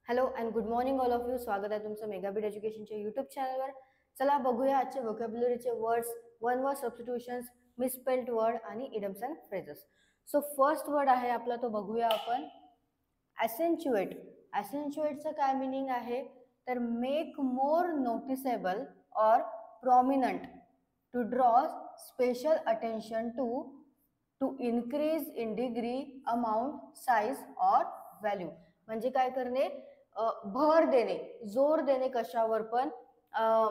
Hello and good morning all of you. स्वागत आहे तुमचं मेगाबीट एज्युकेशनच्या यूट्यूब चॅनलवर. चला बघूया आजचे व्होकॅब्युलरीचे words, one word substitutions, misspelled word आणि idioms and phrases. So first word आहे आपला, तो बघूया आपण. ॲसेंच्युएट. ॲसेंच्युएटचं काय मिनिंग आहे तर make more noticeable or prominent, to draw special attention to increase in degree, amount, size or value. म्हणजे काय करणे, भर देणे, जोर देणे कशावर पण,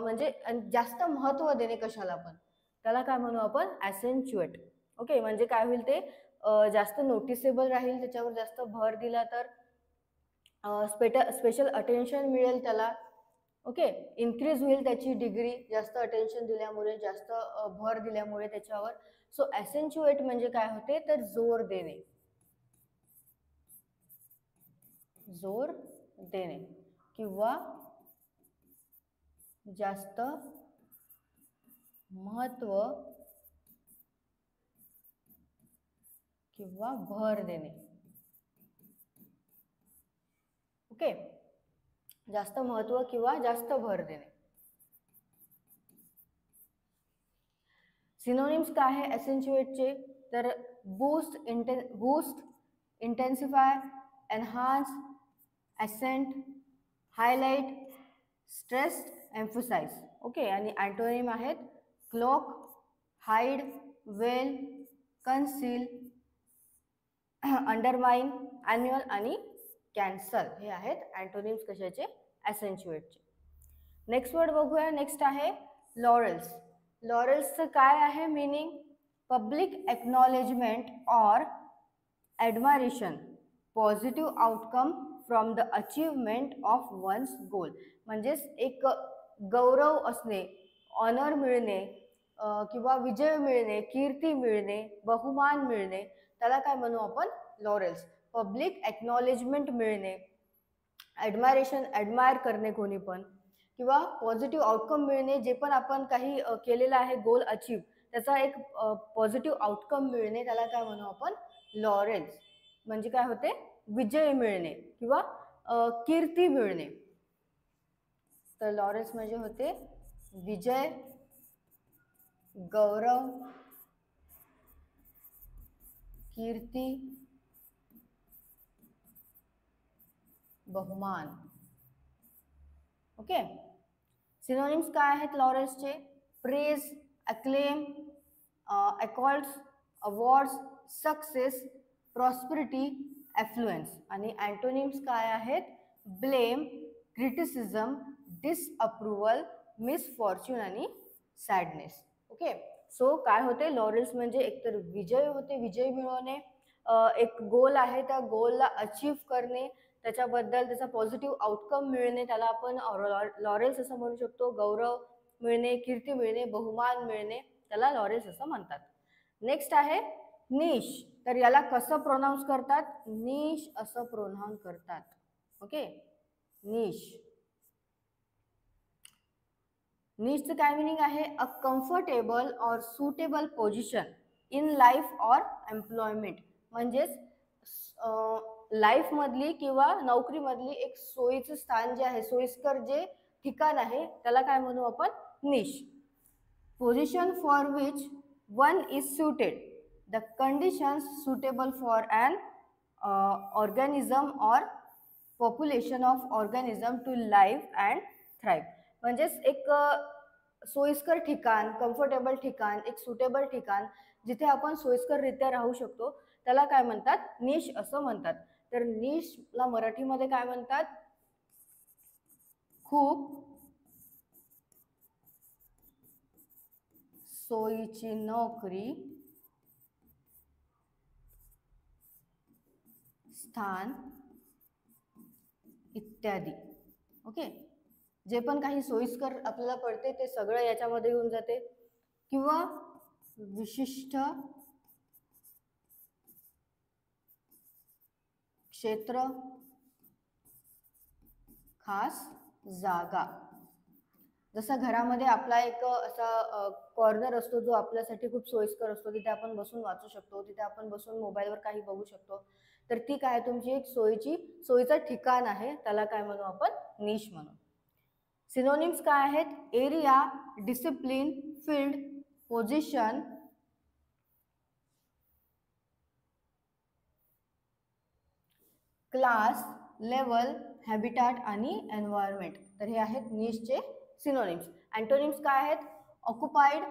म्हणजे जास्त महत्व देणे कशाला पण, त्याला काय म्हणू आपण, ॲसेंच्युएट. ओके, म्हणजे काय होईल ते जास्त नोटिसेबल राहील, त्याच्यावर जास्त भर दिला तर स्पेशल अटेन्शन मिळेल त्याला. ओके, इन्क्रीज होईल त्याची डिग्री जास्त अटेन्शन दिल्यामुळे, जास्त भर दिल्यामुळे त्याच्यावर. सो ॲसेंच्युएट म्हणजे काय होते तर जोर देणे, जोर देणे किंवा जास्त महत्व किंवा भर देणे. ओके, जास्त महत्व किंवा जास्त भर देणे. सिनोनिम्स काय आहे ॲसेंच्युएटचे तर boost, intensify, enhance, accent, highlight, stress, emphasise. Okay, आणि अँटोनिम आहेत cloak, hide, veil, conceal, undermine, annul आणि कॅन्सल. हे आहेत अँटोनिम्स कशाचे, ॲसेंच्युएटचे. नेक्स्ट वर्ड बघूया. नेक्स्ट आहे लॉरेल्स. लॉरेल्सचं काय आहे meaning, public acknowledgement or admiration, positive outcome from the achievement of one's goal. म्हणजेच एक गौरव असणे, ऑनर मिळणे, किंवा विजय मिळणे, कीर्ती मिळणे, बहुमान मिळणे, त्याला काय म्हणू आपण, लॉरेल्स. पब्लिक एक्नॉलेजमेंट मिळणे, ॲडमायरेशन, ॲडमायर करणे कोणी पण, किंवा पॉझिटिव्ह आउटकम मिळणे, जे पण आपण काही केलेलं आहे गोल अचीव, त्याचा एक पॉझिटिव्ह आउटकम मिळणे, त्याला काय म्हणू आपण, लॉरेल्स. म्हणजे काय होते, विजय मिळणे किंवा कीर्ती मिळणे. तर लॉरेल्स म्हणजे होते विजय, गौरव, कीर्ती, बहुमान. ओके, सिनोनिम्स काय आहेत लॉरेल्सचे, praise, acclaim, accords, awards, success, prosperity, affluence. आणि अँटोनिम्स काय आहेत, ब्लेम, क्रिटिसिझम, डिसअप्रुव्हल, मिसफॉर्च्यून आणि सॅडनेस. ओके, सो काय होते, लॉरेल्स म्हणजे एकतर विजय होते, विजय मिळवणे, एक गोल आहे त्या गोलला अचीव करणे, त्याच्याबद्दल त्याचा पॉझिटिव्ह आउटकम मिळणे, त्याला आपण लॉरेल्स असं म्हणू शकतो. गौरव मिळणे, कीर्ती मिळणे, बहुमान मिळणे, त्याला लॉरेल्स असं म्हणतात. नेक्स्ट आहे निश. तर याला कसं प्रोनाऊन्स करतात, निश असं प्रोनाऊन्स करतात. ओके, निश. निशचं काय मिनिंग आहे, a comfortable or suitable position in life or employment. म्हणजेच लाईफमधली किंवा नोकरीमधली एक सोयीचं स्थान जे आहे, सोयीस्कर जे ठिकाण आहे, त्याला काय म्हणू आपण, niche. Position for which one is suited, the conditions suitable for an organism or population of organism to live and thrive. म्हणजेच एक सोयीस्कर ठिकाण, कम्फर्टेबल ठिकाण, एक सुटेबल ठिकाण, जिथे आपण सोयीस्कररित्या राहू शकतो, त्याला काय म्हणतात, निश असं म्हणतात. तर निशला मराठीमध्ये काय म्हणतात, खूप सोयीची नोकरी, स्थान इत्यादी. ओके, जे पण काही सोयीस्कर आपल्याला पडते ते सगळं याच्यामध्ये येऊन जाते. किंवा विशिष्ट क्षेत्र, खास जागा. जसं घरामध्ये आपला एक असा कॉर्नर असतो जो आपल्यासाठी खूप सोयीस्कर असतो, तिथे आपण बसून वाचू शकतो, तिथे आपण बसून मोबाईलवर काही बघू शकतो, तर ती काय तुमची एक सोयीचं ठिकाण आहे, त्याला काय म्हणू आपण, निश म्हणू. सिनोनिम्स काय आहेत, area, discipline, field, position, class, level, habitat आणि एन्व्हायरमेंट. तर हे आहेत निशचे सिनोनिम्स. अँटोनिम्स काय आहेत, occupied,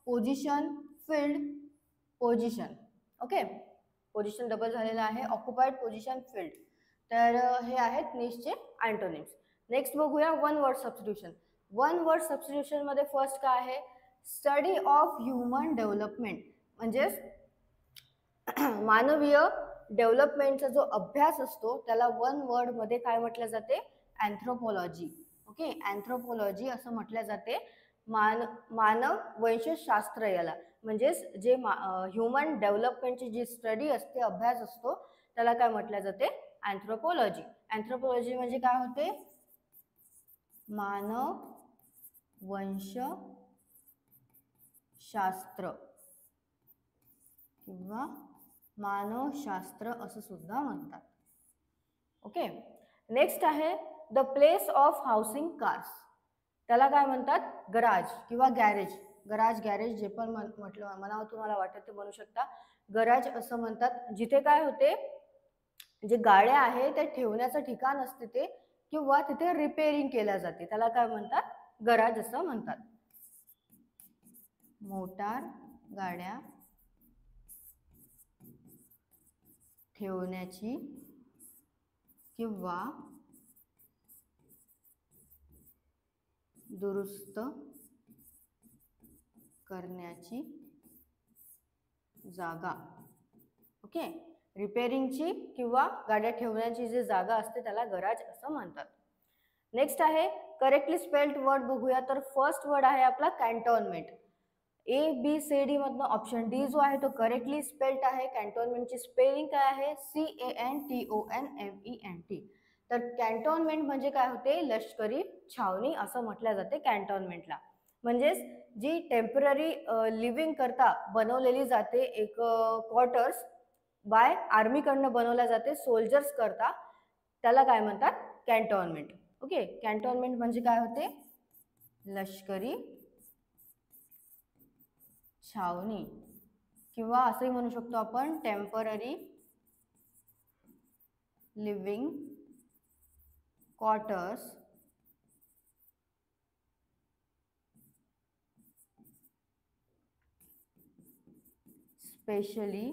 position, field, position. Okay, position double झालेलं आहे, ऑक्युपाइड, पोझिशन, फील्ड. तर हे आहेत निशचे अँटोनिम्स. नेक्स्ट बघूया one word substitution. One word substitution मध्ये फर्स्ट काय आहे, स्टडी ऑफ ह्युमन डेव्हलपमेंट, म्हणजेच मानवीय डेव्हलपमेंटचा जो अभ्यास असतो त्याला वन वर्ड मध्ये काय म्हटलं जाते, अँथ्रोपॉलॉजी. ओके, अँथ्रोपॉलॉजी असं म्हटलं जाते. मानव वंशशास्त्र याला, म्हणजेच जे ह्युमन डेव्हलपमेंटची जी स्टडी असते, अभ्यास असतो, त्याला काय म्हटलं जाते, अँथ्रोपॉलॉजी. अँथ्रोपॉलॉजी म्हणजे काय होते, मानव वंशशास्त्र किंवा मानवशास्त्र असं सुद्धा म्हणतात. ओके, नेक्स्ट आहे the place of housing cars. त्याला काय म्हणतात, गराज किंवा गॅरेज. गराज, गॅरेज जे पण म्हटलं म्हणावं तुम्हाला वाटत ते बनू शकता. गराज असं म्हणतात जिथे काय होते, जे गाड्या आहे ते ठेवण्याचं ठिकाण असते ते, किंवा तिथे रिपेअरिंग केल्या जाते, त्याला काय म्हणतात, गराज असं म्हणतात. मोटार गाड्या ठेवण्याची किंवा दुरुस्त करण्याची जागा. ओके, रिपेअरिंगची किंवा गाड्या ठेवण्याची जी जागा असते त्याला गराज असं म्हणतात. नेक्स्ट आहे करेक्टली स्पेल्ड वर्ड बघूया. तर फर्स्ट वर्ड आहे आपला कॅन्टोन्मेंट. ABCD मधनं ऑप्शन डी जो आहे तो करेक्टली स्पेल्ड आहे. कॅन्टोन्मेंटची स्पेलिंग काय आहे, CANTONMENT. तर कॅन्टोन्मेंट म्हणजे काय होते, लष्करी छावणी असं म्हटलं जाते कॅन्टोन्मेंटला. म्हणजेच जी टेम्पररी लिव्हिंग करता बनवलेली जाते, एक क्वार्टर्स बाय आर्मी कडनं बनवल्या जाते सोल्जर्स करता, त्याला काय म्हणतात, कॅन्टोन्मेंट. ओके, कॅन्टोन्मेंट म्हणजे काय होते, लष्करी छावणी किंवा असंही म्हणू शकतो आपण temporary living quarters specially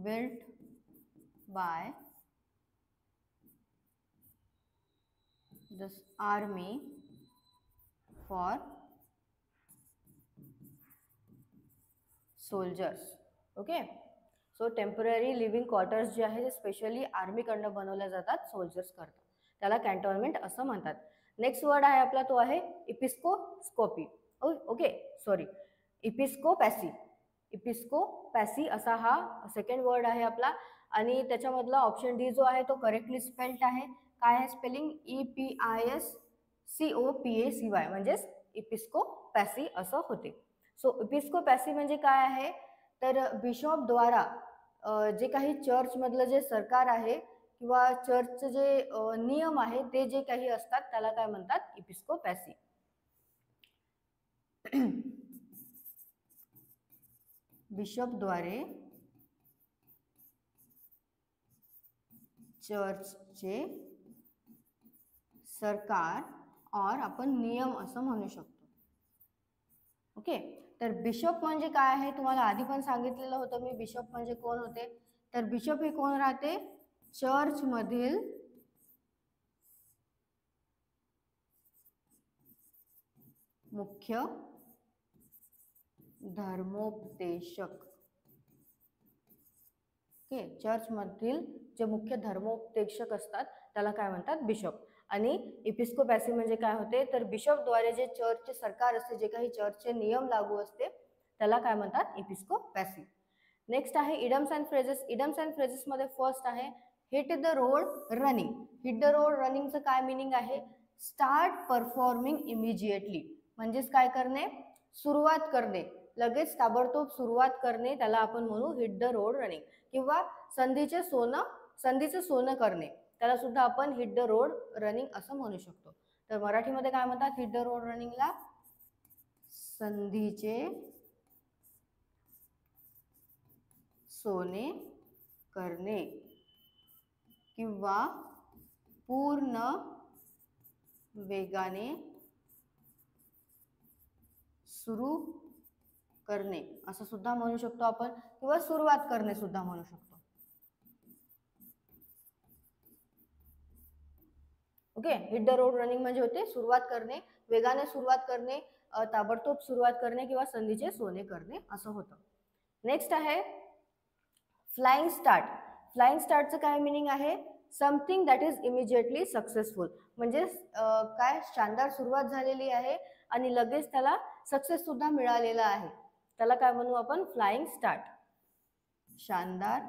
built by the army for soldiers. Okay, so temporary living quarters जे आहे ते स्पेशली आर्मी कडनं बनवल्या जातात सोल्जर्स करता, त्याला कॅन्टोन्मेंट असं म्हणतात. नेक्स्ट वर्ड आहे आपला तो आहे इपिस्कोस्कोपी. Okay sorry, इपिस्कोपॅसी. इपिस्कोपॅसी असा हा सेकंड वर्ड आहे आपला, आणि त्याच्यामधला ऑप्शन डी जो आहे तो करेक्टली स्पेल्ड आहे. काय आहे स्पेलिंग, EPISCOPACY, म्हणजेच इपिस्कोपॅसी असं होते. सो इपिस्कोपॅसी म्हणजे काय आहे, तर बिशॉप द्वारा जे काही चर्च मधलं जे सरकार आहे किंवा चर्चचे जे नियम आहे ते जे काही असतात त्याला काय म्हणतात, इपिस्कोपॅसी. बिशपद्वारे चर्चचे सरकार और आपण नियम असं म्हणू शकतो. ओके, तर बिशप म्हणजे काय आहे तुम्हाला आधी पण सांगितलेलं होतं मी, बिशप म्हणजे कोण होते, तर बिशप हे कोण राहते, चर्च मधील मुख्य धर्मोपदेशक. ओके, चर्च मधील जे मुख्य धर्मोपदेशक असतात त्याला काय म्हणतात, बिशप. आणि इपिस्कोपॅसी म्हणजे काय होते, तर बिशपद्वारे जे चर्चचे सरकार असते, जे काही चर्चचे नियम लागू असते त्याला काय म्हणतात, इपिस्कोपॅसी. नेक्स्ट आहे idioms and phrases. Idioms and phrases मध्ये फर्स्ट आहे hit the road running. Hit the road रनिंगचं काय मिनिंग आहे, स्टार्ट परफॉर्मिंग इमिजिएटली, म्हणजेच काय करणे, सुरुवात करणे, लगेच ताबडतोब सुरुवात करणे त्याला आपण म्हणू हिट द रोड रनिंग, किंवा संधीचं सोनं करणे त्याला सुद्धा आपण हिट द रोड रनिंग असं म्हणू शकतो. तर मराठीमध्ये काय म्हणतात हिट द रोड रनिंगला? संधीचे सोने करणे किंवा पूर्ण वेगाने सुरू करणे असं सुद्धा म्हणू शकतो आपण, किंवा सुरुवात करणे सुद्धा म्हणू शकतो. Okay, hit the road running म्हणजे होते सुरुवात करणे, वेगाने सुरुवात करणे, ताबडतोब सुरुवात करणे किंवा संधीचे सोने करणे असं होतं. नेक्स्ट आहे फ्लाइंग स्टार्ट. फ्लाइंग स्टार्टचं काय मिनिंग आहे? Something that is immediately successful, म्हणजे काय शानदार सुरुवात झालेली आहे आणि लगेच त्याला सक्सेस सुद्धा मिळालेला आहे, त्याला काय म्हणू आपण? Flying start. शानदार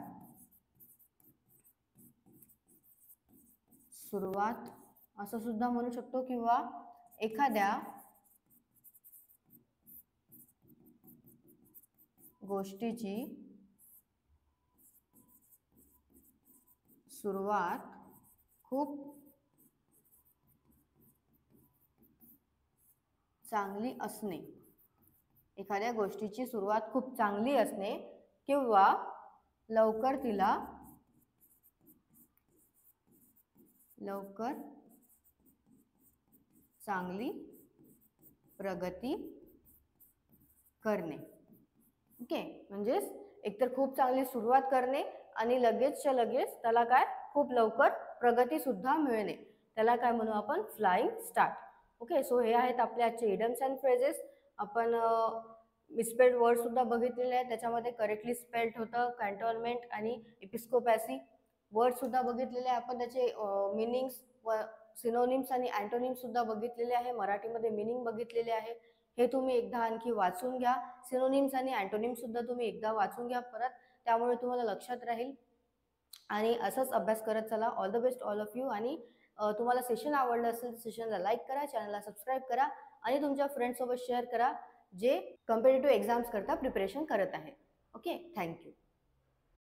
सुरुवात असं सुद्धा म्हणू शकतो, किंवा एखाद्या गोष्टीची सुरुवात खूप चांगली असणे, एखाद्या गोष्टीची सुरुवात खूप चांगली असणे किंवा लवकर चांगली प्रगती करणे. ओके, म्हणजेच एकतर खूप चांगली सुरुवात करणे आणि लगेचच्या लगेच त्याला काय खूप लवकर प्रगती सुद्धा मिळणे, त्याला काय म्हणू आपण? Flying start. ओके, सो हे आहेत आपले आजचे इडियम्स अँड फ्रेजेस. आपण मिसस्पेल्ड वर्ड सुद्धा बघितलेले आहेत, त्याच्यामध्ये करेक्टली स्पेल्ड होतं कॅन्टोन्मेंट आणि एपिस्कोपॅसी. वर्ड सुद्धा बघितलेले आहे आपण, त्याचे मिनिंग्स व सिनोनिम्स आणि अँटोनिम्स सुद्धा बघितलेले आहे, मराठीमध्ये मिनिंग बघितलेले आहे. हे तुम्ही एकदा आणखी वाचून घ्या. सिनोनिम्स आणि अँटोनिम्स सुद्धा तुम्ही एकदा वाचून घ्या परत, त्यामुळे तुम्हाला लक्षात राहील. आणि असंच अभ्यास करत चला. All the best all of you. आणि तुम्हाला सेशन आवडलं असेल तर सेशनला लाईक करा, चॅनलला सबस्क्राईब करा आणि तुमच्या फ्रेंड्ससोबत शेअर करा जे कॉम्पिटिटिव्ह एक्झाम्स करता प्रिपरेशन करत आहे. Okay, thank you.